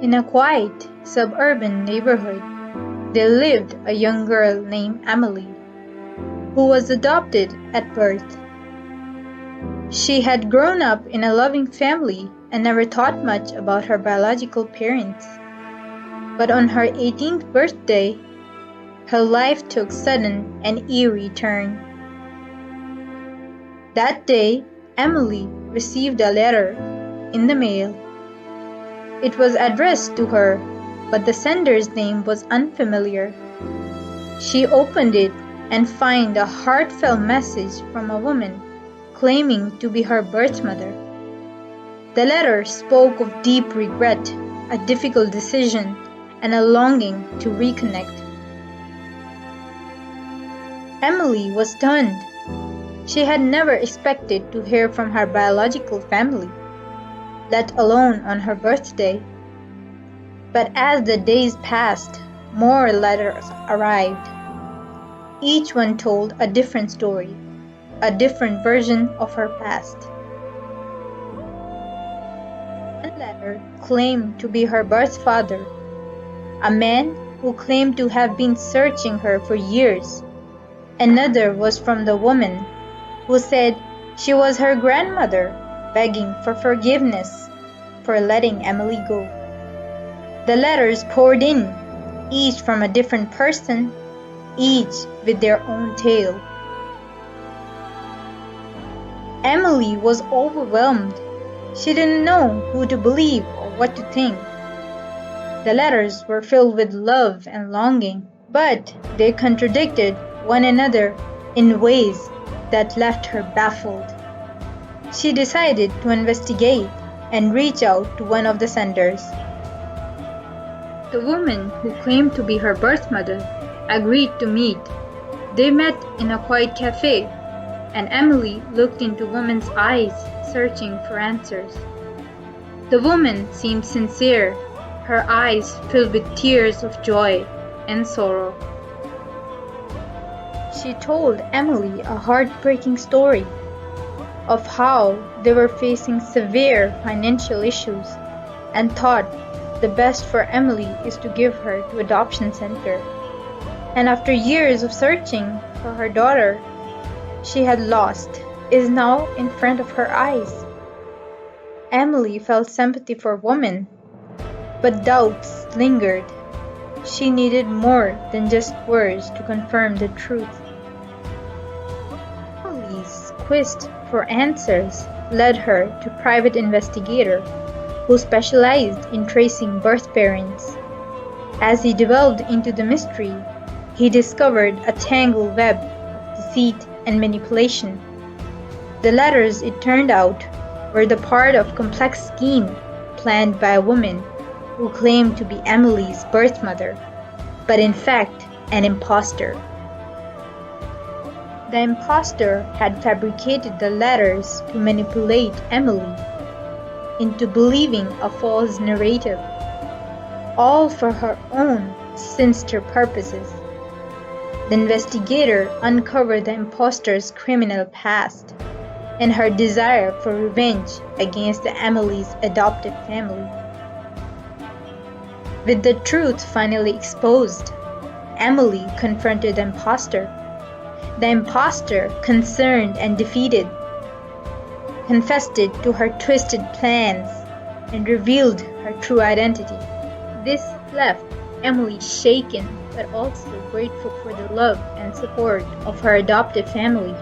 In a quiet, suburban neighborhood, there lived a young girl named Emily, who was adopted at birth. She had grown up in a loving family and never thought much about her biological parents. But on her 18th birthday, her life took sudden and eerie turn. That day, Emily received a letter in the mail. It was addressed to her, but the sender's name was unfamiliar. She opened it and found a heartfelt message from a woman claiming to be her birth mother. The letter spoke of deep regret, a difficult decision, and a longing to reconnect. Emily was stunned. She had never expected to hear from her biological family, let alone on her birthday. But as the days passed, more letters arrived. Each one told a different story, a different version of her past. One letter claimed to be her birth father, a man who claimed to have been searching her for years. Another was from the woman who said she was her grandmother, begging for forgiveness for letting Emily go. The letters poured in, each from a different person, each with their own tale. Emily was overwhelmed. She didn't know who to believe or what to think. The letters were filled with love and longing, but they contradicted one another in ways that left her baffled. She decided to investigate and reach out to one of the senders. The woman who claimed to be her birth mother agreed to meet. They met in a quiet cafe, and Emily looked into the woman's eyes, searching for answers. The woman seemed sincere, her eyes filled with tears of joy and sorrow. She told Emily a heartbreaking story of how they were facing severe financial issues and thought the best for Emily is to give her to adoption center. And after years of searching for her daughter she had lost is now in front of her eyes. Emily felt sympathy for women, but doubts lingered. She needed more than just words to confirm the truth. Emily's quest for answers led her to a private investigator who specialized in tracing birth parents. As he delved into the mystery, he discovered a tangled web of deceit and manipulation. The letters, it turned out, were the part of a complex scheme planned by a woman who claimed to be Emily's birth mother, but in fact an impostor. The impostor had fabricated the letters to manipulate Emily into believing a false narrative, all for her own sinister purposes. The investigator uncovered the impostor's criminal past and her desire for revenge against Emily's adopted family. With the truth finally exposed, Emily confronted the impostor. The impostor, concerned and defeated, confessed to her twisted plans and revealed her true identity. This left Emily shaken but also grateful for the love and support of her adopted family.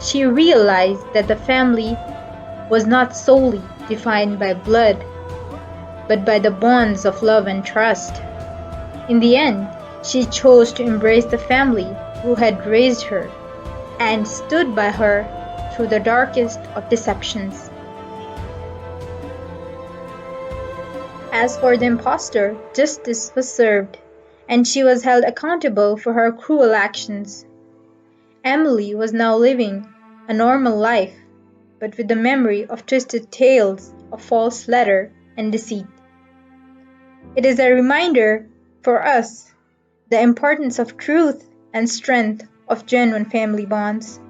She realized that the family was not solely defined by blood, but by the bonds of love and trust. In the end, she chose to embrace the family who had raised her and stood by her through the darkest of deceptions. As for the impostor, justice was served, and she was held accountable for her cruel actions. Emily was now living a normal life, but with the memory of twisted tales of false letter and deceit. It is a reminder for us the importance of truth and strength of genuine family bonds.